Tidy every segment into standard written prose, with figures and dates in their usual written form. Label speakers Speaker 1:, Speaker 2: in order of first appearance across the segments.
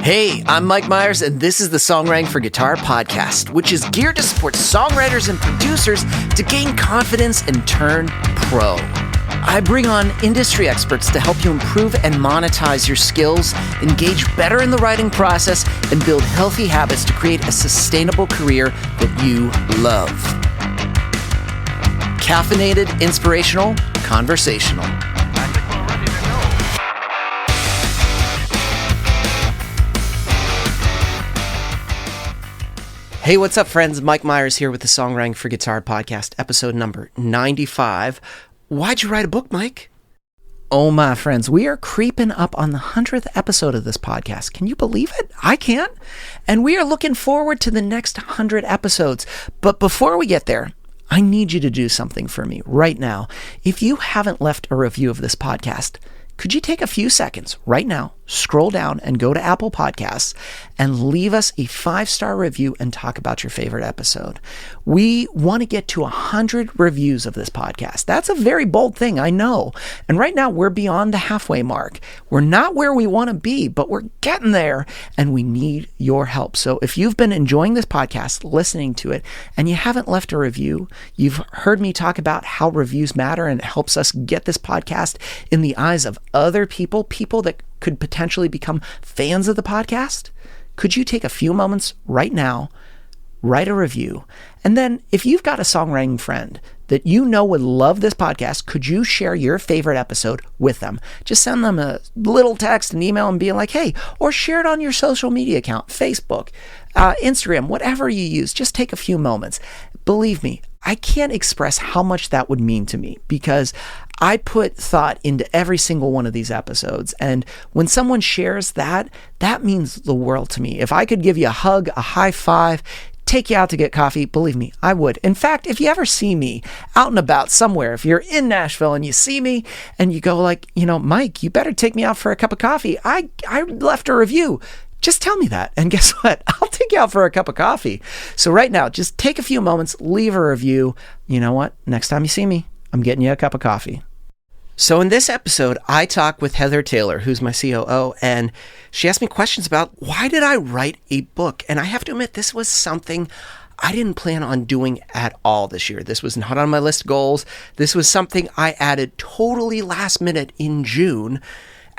Speaker 1: Hey, I'm Mike Myers, and this is the Songwriting for Guitar podcast, which is geared to support songwriters and producers to gain confidence and turn pro. I bring on industry experts to help you improve and monetize your skills, engage better in the writing process, and build healthy habits to create a sustainable career that you love. Caffeinated, inspirational, conversational. Hey, what's up, friends? Mike Myers here with the Songwriting for Guitar podcast, episode number 95. Why'd you write a book, Mike? Oh, my friends, we are creeping up on the 100th episode of this podcast. Can you believe it? I can't. And we are looking forward to the next 100 episodes. But before we get there, I need you to do something for me right now. If you haven't left a review of this podcast, could you take a few seconds right now, scroll down and go to Apple Podcasts and leave us a 5-star review and talk about your favorite episode? We want to get to 100 reviews of this podcast. That's a very bold thing, I know. And right now we're beyond the halfway mark. We're not where we want to be, but we're getting there and we need your help. So if you've been enjoying this podcast, listening to it, and you haven't left a review, you've heard me talk about how reviews matter and it helps us get this podcast in the eyes of other people that could potentially become fans of the podcast. Could you take a few moments right now, write a review, and then if you've got a songwriting friend that you know would love this podcast, could you share your favorite episode with them? Just send them a little text, an email, and be like, hey, or share it on your social media account, Facebook, Instagram, whatever you use. Just take a few moments. Believe me, I can't express how much that would mean to me because I put thought into every single one of these episodes. And when someone shares that, that means the world to me. If I could give you a hug, a high five, take you out to get coffee, believe me, I would. In fact, if you ever see me out and about somewhere, if you're in Nashville and you see me and you go like, Mike, you better take me out for a cup of coffee. I left a review. Just tell me that. And guess what? I'll take you out for a cup of coffee. So right now, just take a few moments, leave a review. You know what? Next time you see me, I'm getting you a cup of coffee. So in this episode, I talk with Heather Taylor, who's my C.O.O., and she asked me questions about why did I write a book? And I have to admit, this was something I didn't plan on doing at all this year. This was not on my list of goals. This was something I added totally last minute in June.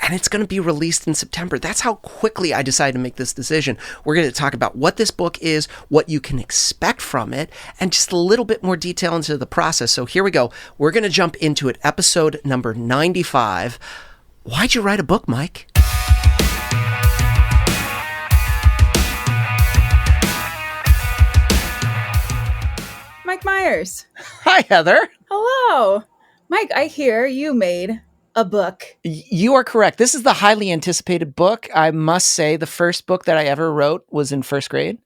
Speaker 1: And it's going to be released in September. That's how quickly I decided to make this decision. We're going to talk about what this book is, what you can expect from it, and just a little bit more detail into the process. So here we go. We're going to jump into it. Episode number 95. Why'd you write a book, Mike?
Speaker 2: Mike Myers.
Speaker 1: Hi, Heather.
Speaker 2: Hello. Mike, I hear you made a book.
Speaker 1: You are correct. This is the highly anticipated book. I must say the first book that I ever wrote was in first grade,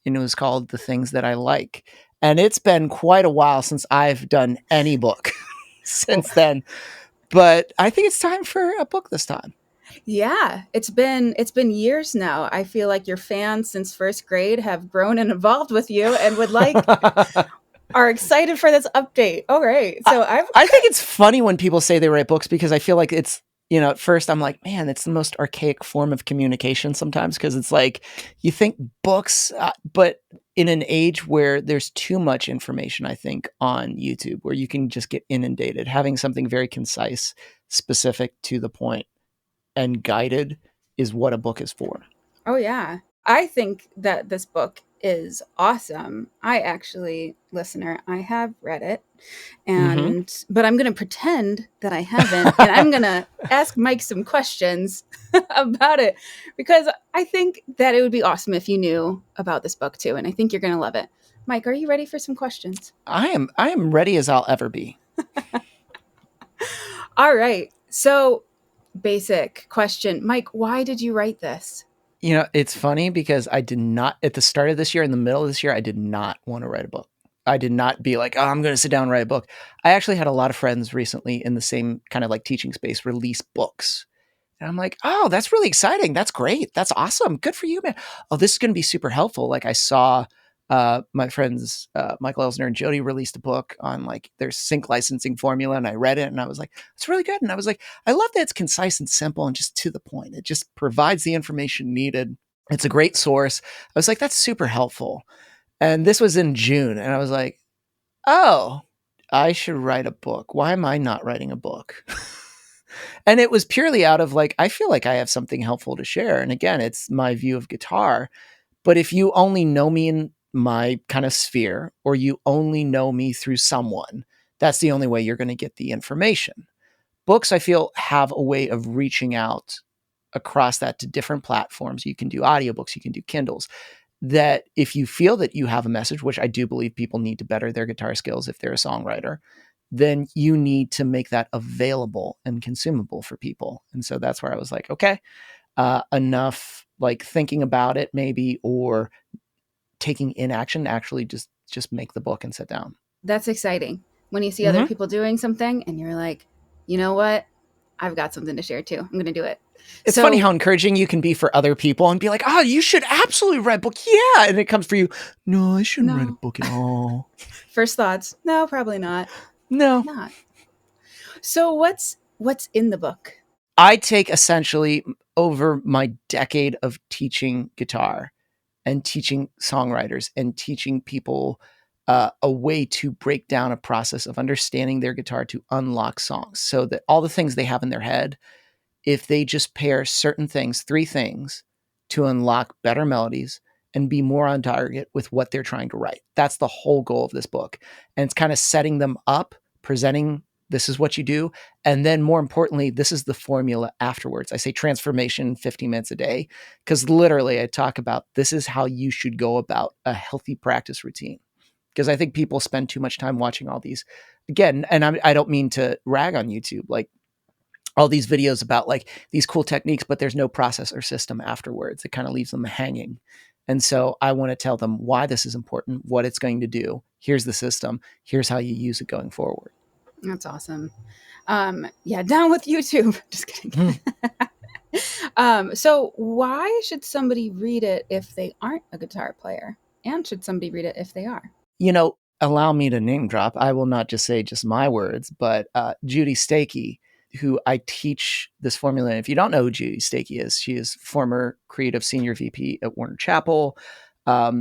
Speaker 1: and it was called The Things That I Like. And it's been quite a while since I've done any book since then. But I think it's time for a book this time.
Speaker 2: Yeah, it's been years now. I feel like your fans since first grade have grown and evolved with you and would like are excited for this update. All right. So
Speaker 1: I think it's funny when people say they write books because I feel like it's, at first I'm like, man, it's the most archaic form of communication sometimes because it's like you think books, but in an age where there's too much information, I think, on YouTube where you can just get inundated, having something very concise, specific to the point and guided is what a book is for.
Speaker 2: Oh, yeah. I think that this book is awesome. I actually, listener, I have read it, but I'm going to pretend that I haven't, and I'm going to ask Mike some questions about it because I think that it would be awesome if you knew about this book too, and I think you're going to love it. Mike, are you ready for some questions? I
Speaker 1: am ready as I'll ever be.
Speaker 2: All right. So, basic question, Mike, why did you write this?
Speaker 1: It's funny because I did not, at the start of this year, in the middle of this year, I did not want to write a book. I did not be like, oh, I'm going to sit down and write a book. I actually had a lot of friends recently in the same kind of like teaching space release books. And I'm like, oh, that's really exciting. That's great. That's awesome. Good for you, man. Oh, this is going to be super helpful. Like I saw my friends, Michael Elsner and Jody released a book on like their sync licensing formula. And I read it and I was like, it's really good. And I was like, I love that it's concise and simple and just to the point. It just provides the information needed It's a great source. I was like, that's super helpful. And this was in June. And I was like, oh, I should write a book. Why am I not writing a book? And it was purely out of like, I feel like I have something helpful to share. And again, it's my view of guitar. But if you only know me in my kind of sphere, or you only know me through someone, that's the only way you're going to get the information. Books, I feel, have a way of reaching out across that to different platforms. You can do audiobooks, you can do Kindles. That if you feel that you have a message, which I do believe people need to better their guitar skills if they're a songwriter, then you need to make that available and consumable for people. And so that's where I was like, okay, enough like thinking about it maybe, or taking inaction, actually just make the book and sit down.
Speaker 2: That's exciting when you see other people doing something and you're like, you know what? I've got something to share too. I'm going to do it.
Speaker 1: It's funny how encouraging you can be for other people and be like, oh, you should absolutely write a book. Yeah. And it comes for you. No, I shouldn't write a book at all.
Speaker 2: First thoughts. No, probably not.
Speaker 1: No.
Speaker 2: Not. So what's in the book?
Speaker 1: I take essentially over my decade of teaching guitar and teaching songwriters and teaching people a way to break down a process of understanding their guitar to unlock songs, so that all the things they have in their head, if they just pair certain things, 3 things, to unlock better melodies and be more on target with what they're trying to write. That's the whole goal of this book. And it's kind of setting them up, presenting, this is what you do. And then more importantly, this is the formula afterwards. I say transformation 15 minutes a day, because literally I talk about this is how you should go about a healthy practice routine. Because I think people spend too much time watching all these, again, and I don't mean to rag on YouTube, like all these videos about like these cool techniques, but there's no process or system afterwards. It kind of leaves them hanging. And so I want to tell them why this is important, what it's going to do. Here's the system. Here's how you use it going forward.
Speaker 2: That's awesome. Yeah, down with YouTube. Just kidding. So why should somebody read it if they aren't a guitar player? And should somebody read it if they are?
Speaker 1: You know, allow me to name drop. I will not just say just my words, but Judy Stakey, who I teach this formula. And if you don't know who Judy Stakey is, she is former creative senior VP at Warner Chappell,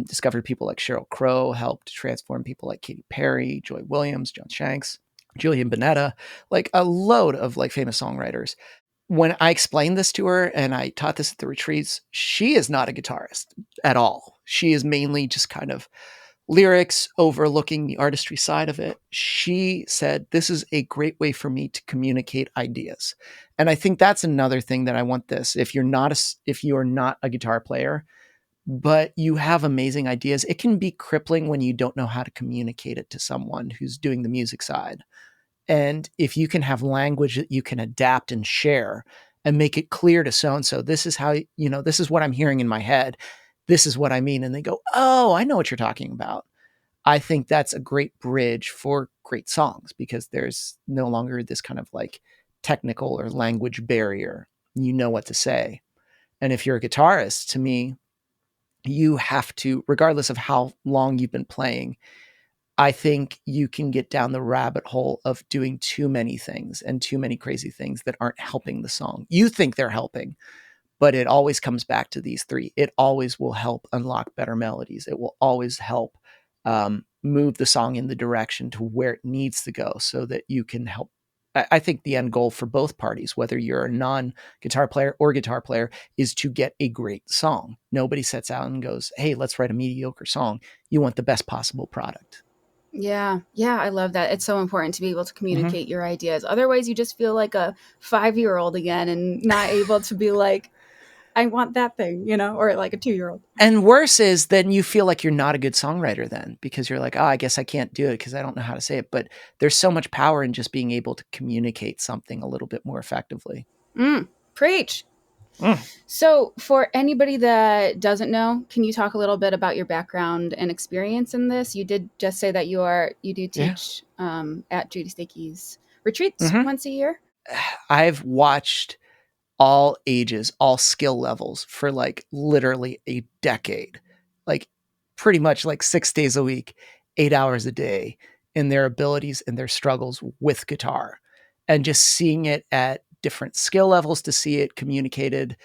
Speaker 1: discovered people like Sheryl Crow, helped transform people like Katy Perry, Joy Williams, John Shanks, Julian Bonetta, like a load of like famous songwriters. When I explained this to her and I taught this at the retreats, she is not a guitarist at all. She is mainly just kind of lyrics, overlooking the artistry side of it. She said, this is a great way for me to communicate ideas. And I think that's another thing that I want this. If you're not a guitar player, but you have amazing ideas, it can be crippling when you don't know how to communicate it to someone who's doing the music side. And if you can have language that you can adapt and share and make it clear to so-and-so, this is how, this is what I'm hearing in my head. This is what I mean. And they go, oh, I know what you're talking about. I think that's a great bridge for great songs, because there's no longer this kind of like technical or language barrier. You know what to say. And if you're a guitarist, to me, you have to, regardless of how long you've been playing, I think you can get down the rabbit hole of doing too many things and too many crazy things that aren't helping the song. You think they're helping, but it always comes back to these 3. It always will help unlock better melodies. It will always help move the song in the direction to where it needs to go, so that you can help. I think the end goal for both parties, whether you're a non-guitar player or guitar player, is to get a great song. Nobody sets out and goes, hey, let's write a mediocre song. You want the best possible product.
Speaker 2: Yeah, I love that. It's so important to be able to communicate your ideas. Otherwise, you just feel like a 5-year-old again and not able to be like, I want that thing, or like a 2-year-old.
Speaker 1: And worse is then you feel like you're not a good songwriter then, because you're like, oh, I guess I can't do it because I don't know how to say it. But there's so much power in just being able to communicate something a little bit more effectively.
Speaker 2: Preach. So for anybody that doesn't know, can you talk a little bit about your background and experience in this? You did just say that you do teach at Judy Stakey's retreats once a year.
Speaker 1: I've watched all ages, all skill levels for like literally a decade, like pretty much like 6 days a week, 8 hours a day, in their abilities and their struggles with guitar, and just seeing it at different skill levels, to see it communicated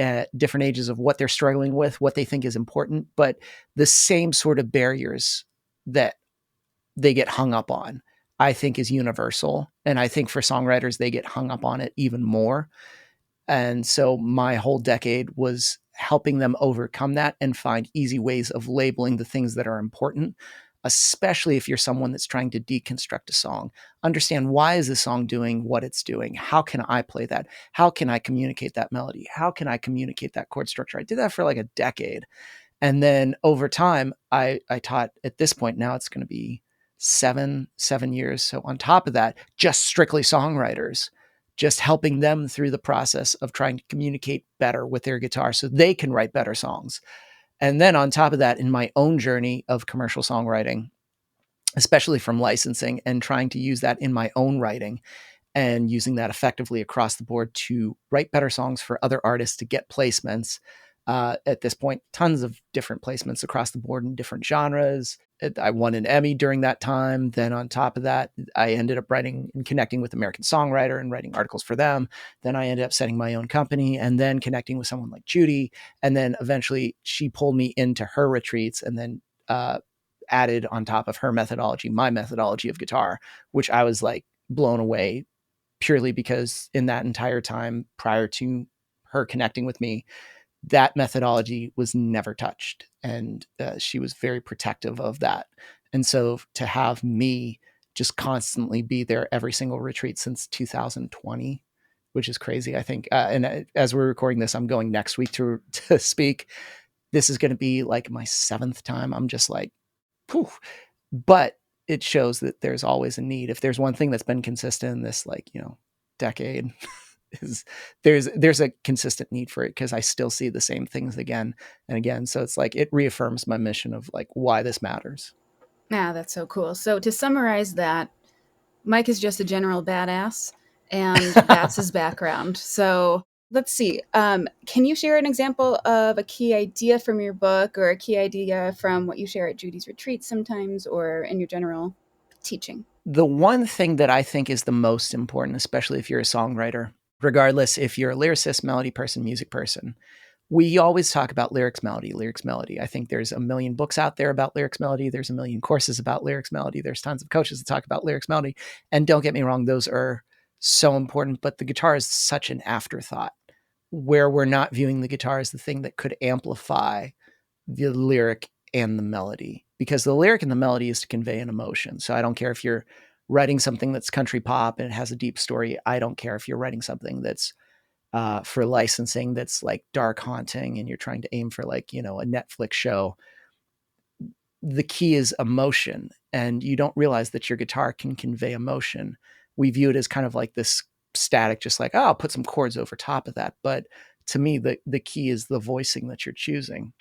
Speaker 1: at different ages of what they're struggling with, what they think is important, but the same sort of barriers that they get hung up on, I think is universal. And I think for songwriters, they get hung up on it even more. And so my whole decade was helping them overcome that and find easy ways of labeling the things that are important, especially if you're someone that's trying to deconstruct a song. Understand, why is the song doing what it's doing? How can I play that? How can I communicate that melody? How can I communicate that chord structure? I did that for like a decade. And then over time, I taught, at this point now, it's going to be seven years. So on top of that, just strictly songwriters, just helping them through the process of trying to communicate better with their guitar so they can write better songs. And then on top of that, in my own journey of commercial songwriting, especially from licensing and trying to use that in my own writing and using that effectively across the board to write better songs for other artists, to get placements. At this point, tons of different placements across the board in different genres. I won an Emmy during that time. Then on top of that, I ended up writing and connecting with American Songwriter and writing articles for them. Then I ended up setting my own company and then connecting with someone like Judy. And then eventually she pulled me into her retreats and then added on top of her methodology, my methodology of guitar, which I was like blown away, purely because in that entire time prior to her connecting with me, that methodology was never touched. And she was very protective of that. And so to have me just constantly be there every single retreat since 2020, which is crazy, I think. As we're recording this, I'm going next week to speak. This is going to be like my 7th time. I'm just like, whew. But it shows that there's always a need. If there's one thing that's been consistent in this, like, decade, is there's a consistent need for it, because I still see the same things again and again. So it's like, it reaffirms my mission of like why this matters.
Speaker 2: Yeah, that's so cool. So to summarize that, Mike is just a general badass, and that's his background. So let's see. Can you share an example of a key idea from your book, or a key idea from what you share at Judy's retreat sometimes, or in your general teaching?
Speaker 1: The one thing that I think is the most important, especially if you're a songwriter, regardless if you're a lyricist, melody person, music person, we always talk about lyrics, melody, lyrics, melody. I think there's a million books out there about lyrics, melody. There's a million courses about lyrics, melody. There's tons of coaches that talk about lyrics, melody. And don't get me wrong, those are so important, but the guitar is such an afterthought, where we're not viewing the guitar as the thing that could amplify the lyric and the melody, because the lyric and the melody is to convey an emotion. So I don't care if you're writing something that's country pop and it has a deep story. I don't care if you're writing something that's for licensing that's like dark, haunting, and you're trying to aim for like, a Netflix show. The key is emotion, and you don't realize that your guitar can convey emotion. We view it as kind of like this static, just like, oh, I'll put some chords over top of that. But to me, the key is the voicing that you're choosing,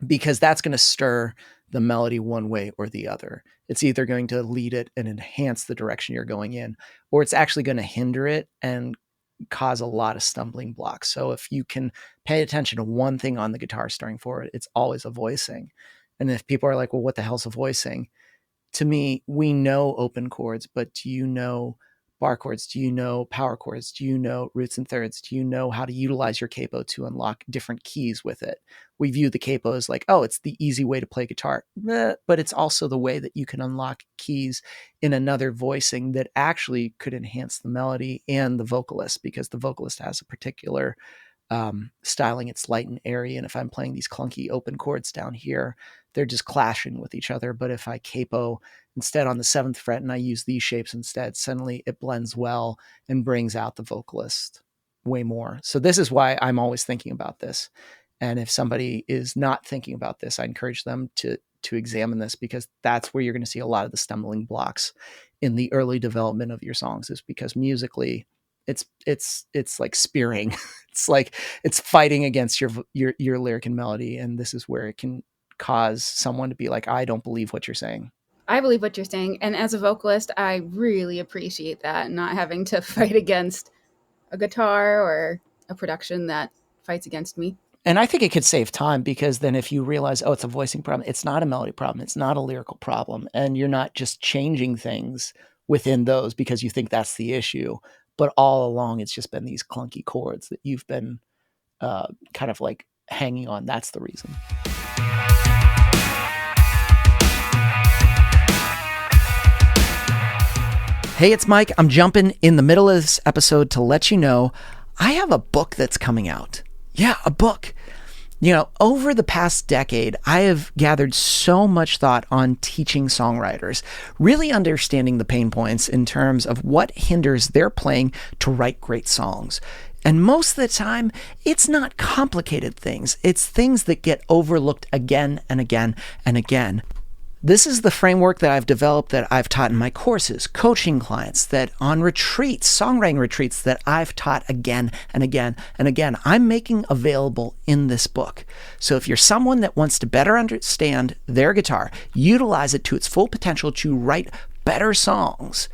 Speaker 1: because that's going to stir the melody one way or the other. It's either going to lead it and enhance the direction you're going in, or it's actually going to hinder it and cause a lot of stumbling blocks. So if you can pay attention to one thing on the guitar starting forward, it's always a voicing. And if people are like, well, what the hell's a voicing? To me, we know open chords, but do you know bar chords? Do you know power chords? Do you know roots and thirds? Do you know how to utilize your capo to unlock different keys with it? We view the capo as like, oh, it's the easy way to play guitar. But it's also the way that you can unlock keys in another voicing that actually could enhance the melody and the vocalist, because the vocalist has a particular styling. It's light and airy. And if I'm playing these clunky open chords down here, they're just clashing with each other. But if I capo instead on the 7th fret and I use these shapes instead, suddenly it blends well and brings out the vocalist way more. So this is why I'm always thinking about this. And if somebody is not thinking about this, I encourage them to examine this, because that's where you're going to see a lot of the stumbling blocks in the early development of your songs, is because musically it's like spearing. It's like it's fighting against your lyric and melody. And this is where it can cause someone to be like, I don't believe what you're saying.
Speaker 2: I believe what you're saying. And as a vocalist, I really appreciate that, not having to fight against a guitar or a production that fights against me.
Speaker 1: And I think it could save time, because then if you realize, oh, it's a voicing problem, it's not a melody problem, it's not a lyrical problem, and you're not just changing things within those because you think that's the issue, but all along it's just been these clunky chords that you've been kind of like hanging on. That's the reason. Hey, it's Mike. I'm jumping in the middle of this episode to let you know I have a book that's coming out. Yeah, a book. You know, over the past decade, I have gathered so much thought on teaching songwriters, really understanding the pain points in terms of what hinders their playing to write great songs. And most of the time, it's not complicated things. It's things that get overlooked again and again and again. This is the framework that I've developed, that I've taught in my courses, coaching clients, that on retreats, songwriting retreats, that I've taught again and again and again. I'm making available in this book. So if you're someone that wants to better understand their guitar, utilize it to its full potential to write better songs,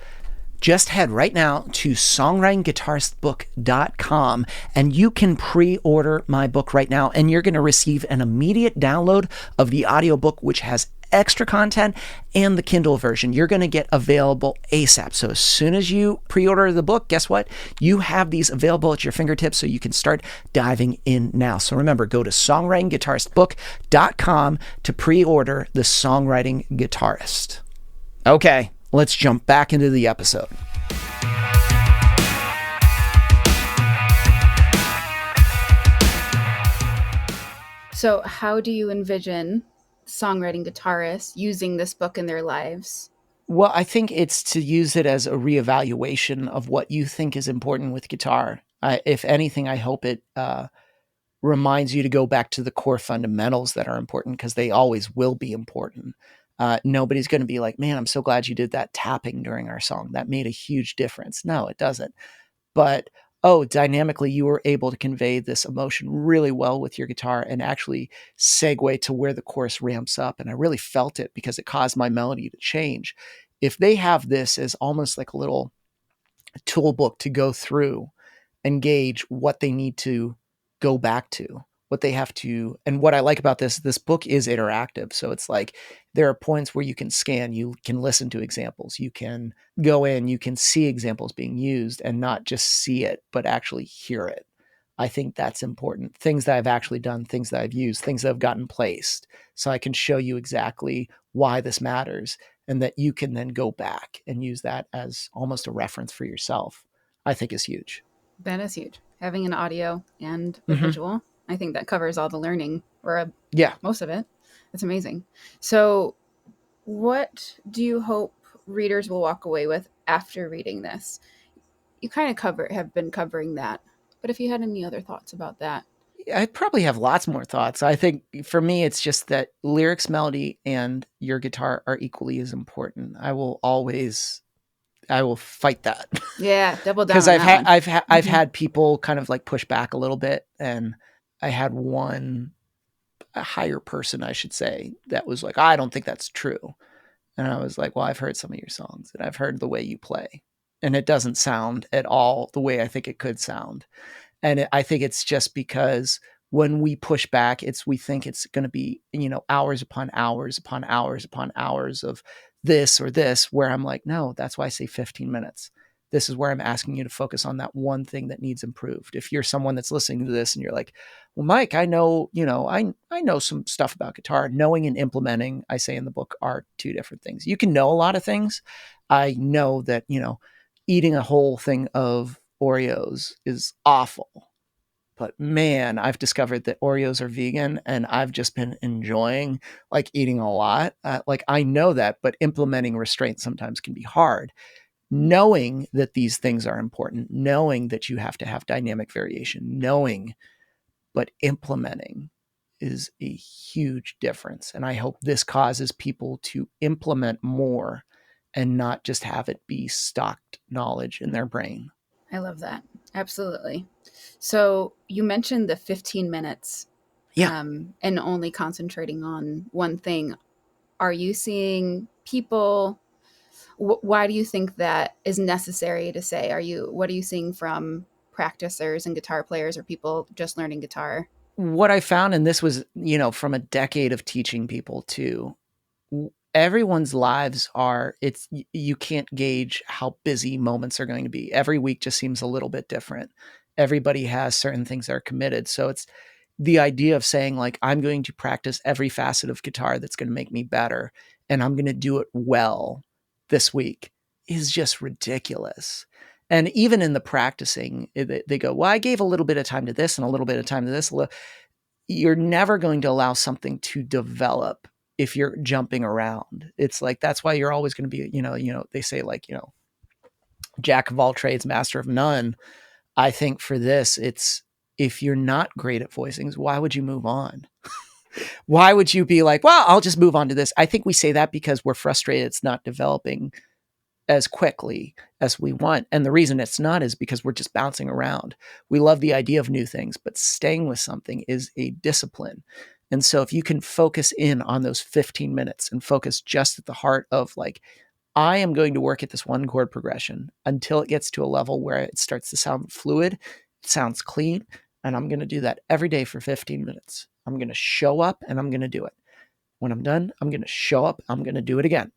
Speaker 1: just head right now to songwritingguitaristbook.com and you can pre-order my book right now, and you're going to receive an immediate download of the audiobook, which has extra content, and the Kindle version. You're going to get available ASAP. So as soon as you pre-order the book, guess what? You have these available at your fingertips, so you can start diving in now. So remember, go to songwritingguitaristbook.com to pre-order The Songwriting Guitarist. Okay, let's jump back into the episode.
Speaker 2: So how do you envision songwriting guitarists using this book in their lives?
Speaker 1: Well, I think it's to use it as a reevaluation of what you think is important with guitar. If anything, I hope it reminds you to go back to the core fundamentals that are important, because they always will be important. Nobody's going to be like, man, I'm so glad you did that tapping during our song. That made a huge difference. No, it doesn't. But, dynamically, you were able to convey this emotion really well with your guitar and actually segue to where the chorus ramps up. And I really felt it because it caused my melody to change. If they have this as almost like a little tool book to go through and gauge what they need to go back to, what they have to. And what I like about this book is interactive. So it's like there are points where you can scan, you can listen to examples, you can go in, you can see examples being used and not just see it, but actually hear it. I think that's important. Things that I've actually done, things that I've used, things that have gotten placed. So I can show you exactly why this matters, and that you can then go back and use that as almost a reference for yourself, I think is huge.
Speaker 2: That is huge. Having an audio and a visual, I think that covers all the learning, or most of it. It's amazing. So what do you hope readers will walk away with after reading this? You kind of have been covering that, but if you had any other thoughts about that.
Speaker 1: I probably have lots more thoughts. I think for me, it's just that lyrics, melody, and your guitar are equally as important. I will fight that.
Speaker 2: Yeah, double down.
Speaker 1: Because I've had people kind of like push back a little bit, and I had a higher person, I should say, that was like, I don't think that's true. And I was like, well, I've heard some of your songs and I've heard the way you play, and it doesn't sound at all the way I think it could sound. And I think it's just because when we push back, we think it's going to be, hours upon hours upon hours upon hours of this or this, where I'm like, no, that's why I say 15 minutes. This is where I'm asking you to focus on that one thing that needs improved. If you're someone that's listening to this and you're like, well, Mike, I know, I know some stuff about guitar. Knowing and implementing, I say in the book, are two different things. You can know a lot of things. I know that, eating a whole thing of Oreos is awful. But man, I've discovered that Oreos are vegan, and I've just been enjoying eating a lot. I know that, but implementing restraint sometimes can be hard. Knowing that these things are important, knowing that you have to have dynamic variation, but implementing is a huge difference. And I hope this causes people to implement more and not just have it be stocked knowledge in their brain.
Speaker 2: I love that. Absolutely. So you mentioned the 15 minutes and only concentrating on one thing. Are you seeing people, why do you think that is necessary to say? What are you seeing from practicers and guitar players, or people just learning guitar?
Speaker 1: What I found, and this was, from a decade of teaching people too, everyone's lives you can't gauge how busy moments are going to be. Every week just seems a little bit different. everybody has certain things that are committed. So it's the idea of saying like, I'm going to practice every facet of guitar that's going to make me better, and I'm going to do it well this week is just ridiculous. And even in the practicing, they go, well, I gave a little bit of time to this and a little bit of time to this. You're never going to allow something to develop if you're jumping around. It's like, that's why you're always going to be, they say like, jack of all trades, master of none. I think for this, it's, if you're not great at voicings, why would you move on? Why would you be like, well, I'll just move on to this? I think we say that because we're frustrated it's not developing as quickly as we want. And the reason it's not is because we're just bouncing around. We love the idea of new things, but staying with something is a discipline. And so if you can focus in on those 15 minutes and focus just at the heart of like, I am going to work at this one chord progression until it gets to a level where it starts to sound fluid, it sounds clean, and I'm going to do that every day for 15 minutes. I'm going to show up and I'm going to do it. When I'm done, I'm going to show up, I'm going to do it again.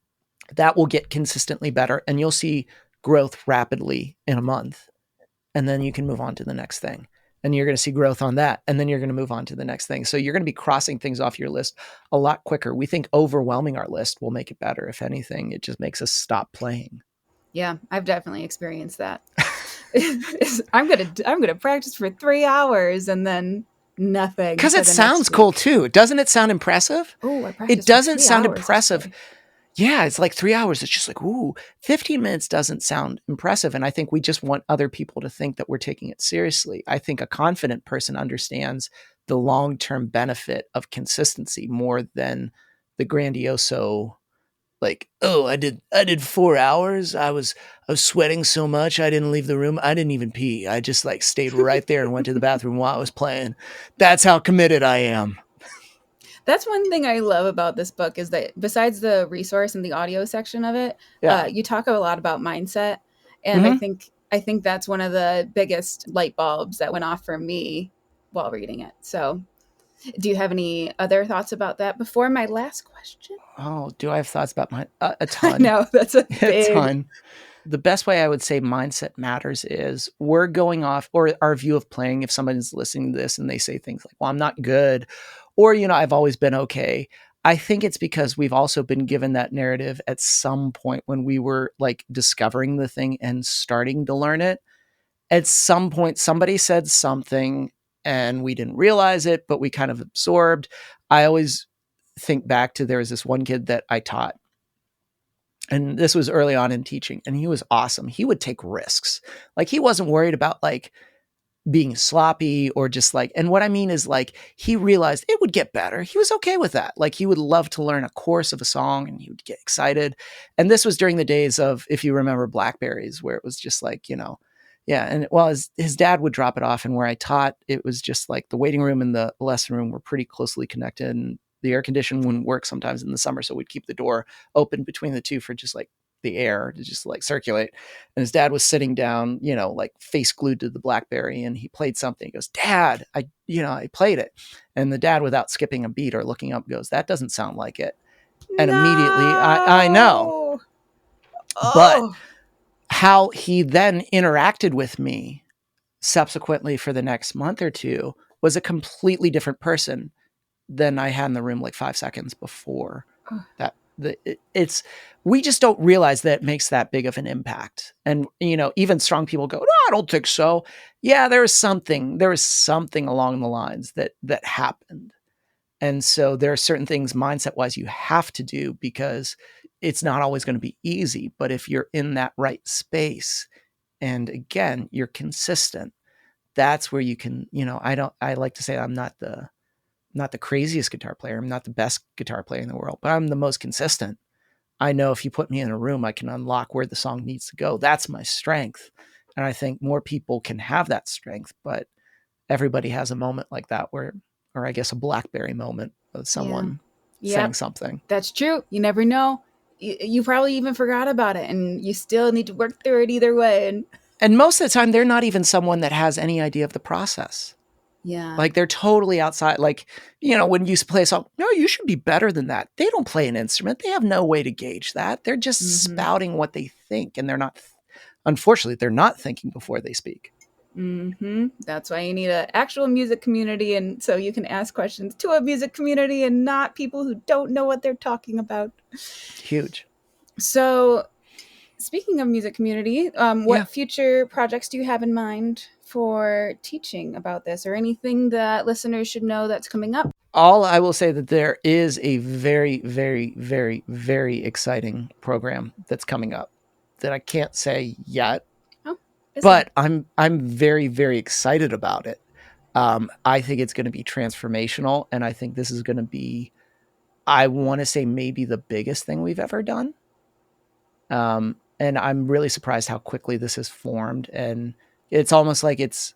Speaker 1: That will get consistently better, and you'll see growth rapidly in a month. And then you can move on to the next thing. And you're going to see growth on that. And then you're going to move on to the next thing. So you're going to be crossing things off your list a lot quicker. We think overwhelming our list will make it better. If anything, it just makes us stop playing.
Speaker 2: Yeah, I've definitely experienced that. I'm gonna practice for 3 hours and then nothing.
Speaker 1: Because it sounds cool too. Doesn't it sound impressive?
Speaker 2: Oh, I practiced.
Speaker 1: It doesn't sound
Speaker 2: hours
Speaker 1: impressive.
Speaker 2: yesterday.
Speaker 1: Yeah, it's like 3 hours. It's just like, ooh, 15 minutes doesn't sound impressive. And I think we just want other people to think that we're taking it seriously. I think a confident person understands the long-term benefit of consistency more than the grandioso, like, oh, I did 4 hours. I was sweating so much. I didn't leave the room. I didn't even pee. I just like stayed right there and went to the bathroom while I was playing. That's how committed I am.
Speaker 2: That's one thing I love about this book is that besides the resource and the audio section of it, you talk a lot about mindset. And I think that's one of the biggest light bulbs that went off for me while reading it. So do you have any other thoughts about that before my last question?
Speaker 1: Oh, do I have thoughts about mine? A ton.
Speaker 2: No, that's a
Speaker 1: ton. The best way I would say mindset matters is we're going off, or our view of playing, if somebody's listening to this and they say things like, well, I'm not good, or, I've always been okay. I think it's because we've also been given that narrative at some point when we were like discovering the thing and starting to learn it. At some point, somebody said something and we didn't realize it, but we kind of absorbed. I always think back to, there was this one kid that I taught, and this was early on in teaching, and he was awesome. He would take risks. Like, he wasn't worried about like being sloppy or just like, and what I mean is like, he realized it would get better. He was okay with that. Like, he would love to learn a course of a song and he would get excited. And this was during the days of, if you remember, Blackberries, where it was just like, yeah. And well, his dad would drop it off. And where I taught, it was just like the waiting room and the lesson room were pretty closely connected. And the air conditioning wouldn't work sometimes in the summer. So we'd keep the door open between the two for just like the air to just like circulate. And his dad was sitting down, like face glued to the Blackberry, and he played something. He goes, Dad, I played it. And the dad, without skipping a beat or looking up, goes, that doesn't sound like it. And immediately I know. Oh. But how he then interacted with me subsequently for the next month or two was a completely different person than I had in the room like 5 seconds before that. We just don't realize that it makes that big of an impact. And, even strong people go, no, I don't think so. Yeah, there was something along the lines that happened. And so there are certain things mindset wise you have to do, because it's not always going to be easy. But if you're in that right space, and again, you're consistent, that's where you can, I like to say I'm not the craziest guitar player. I'm not the best guitar player in the world, but I'm the most consistent. I know if you put me in a room, I can unlock where the song needs to go. That's my strength. And I think more people can have that strength, but everybody has a moment like that or I guess a Blackberry moment of someone saying something.
Speaker 2: That's true. You never know. You probably even forgot about it, and you still need to work through it either way.
Speaker 1: And most of the time, they're not even someone that has any idea of the process.
Speaker 2: Yeah.
Speaker 1: Like, they're totally outside. Like, when you play a song, no, you should be better than that. They don't play an instrument. They have no way to gauge that. They're just spouting what they think. And unfortunately, they're not thinking before they speak.
Speaker 2: That's why you need an actual music community, and so you can ask questions to a music community and not people who don't know what they're talking about.
Speaker 1: Huge.
Speaker 2: So, speaking of music community, what future projects do you have in mind for teaching about this, or anything that listeners should know that's coming up?
Speaker 1: All I will say that there is a very, very, very, very exciting program that's coming up that I can't say yet, but I'm very, very excited about it. I think it's going to be transformational, and I think this is going to be, I want to say, maybe the biggest thing we've ever done. And I'm really surprised how quickly this has formed, and it's almost like it's,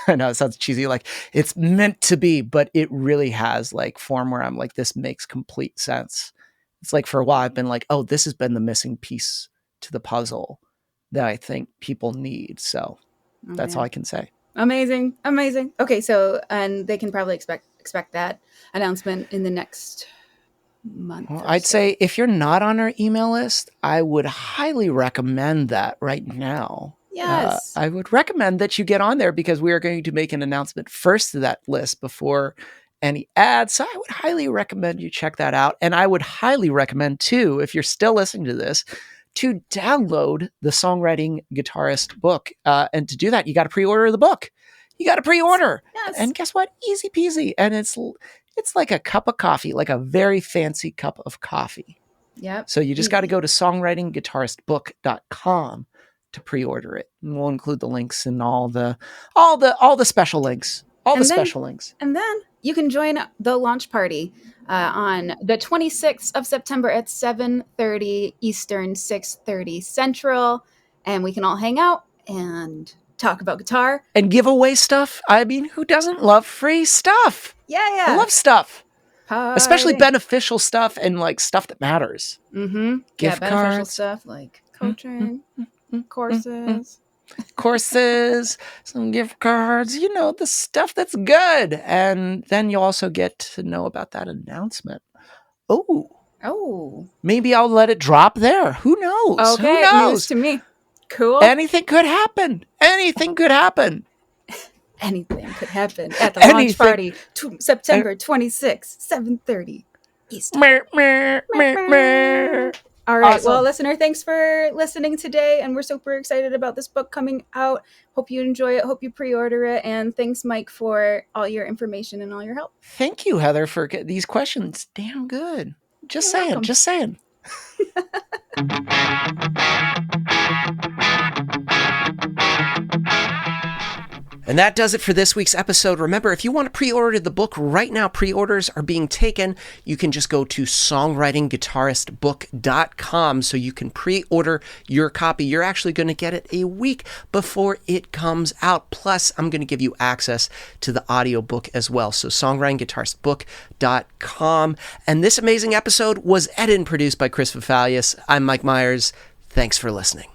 Speaker 1: I know it sounds cheesy, like it's meant to be, but it really has like form where I'm like, this makes complete sense. It's like for a while I've been like, oh, this has been the missing piece to the puzzle that I think people need. So that's all I can say.
Speaker 2: Amazing. Okay, so and they can probably expect that announcement in the next month.
Speaker 1: Well, I'd say if you're not on our email list, I would highly recommend that right now.
Speaker 2: Yes.
Speaker 1: I would recommend that you get on there, because we are going to make an announcement first to that list before any ads. So I would highly recommend you check that out. And I would highly recommend too, if you're still listening to this, to download the Songwriting Guitarist book. And to do that, you got to pre-order the book. You got to pre-order.
Speaker 2: Yes.
Speaker 1: And guess what? Easy peasy. And it's like a cup of coffee, like a very fancy cup of coffee.
Speaker 2: Yep.
Speaker 1: So you just got to go to songwritingguitaristbook.com to pre-order it. And we'll include the links and all the special links. Special links.
Speaker 2: And then you can join the launch party on the 26th of September at 7:30 Eastern, 6:30 Central. And we can all hang out and talk about guitar.
Speaker 1: And give away stuff. I mean, who doesn't love free stuff?
Speaker 2: Yeah.
Speaker 1: I love stuff.
Speaker 2: Party.
Speaker 1: Especially beneficial stuff and like stuff that matters.
Speaker 2: Gift cards. Stuff like coaching, courses,
Speaker 1: some gift cards, the stuff that's good. And then you also get to know about that announcement. Oh, maybe I'll let it drop there. Who knows?
Speaker 2: Okay,
Speaker 1: who knows?
Speaker 2: News to me. Cool.
Speaker 1: Anything could happen. Anything could happen
Speaker 2: at the launch party, September 26th, 7:30 Eastern. All right. Awesome. Well, listener, thanks for listening today. And we're super excited about this book coming out. Hope you enjoy it. Hope you pre-order it. And thanks, Mike, for all your information and all your help.
Speaker 1: Thank you, Heather, for these questions. Damn good. Just saying. And that does it for this week's episode. Remember, if you want to pre-order the book right now, pre-orders are being taken. You can just go to songwritingguitaristbook.com so you can pre-order your copy. You're actually going to get it a week before it comes out. Plus, I'm going to give you access to the audiobook as well. So songwritingguitaristbook.com. And this amazing episode was edited and produced by Chris Fafalius. I'm Mike Myers. Thanks for listening.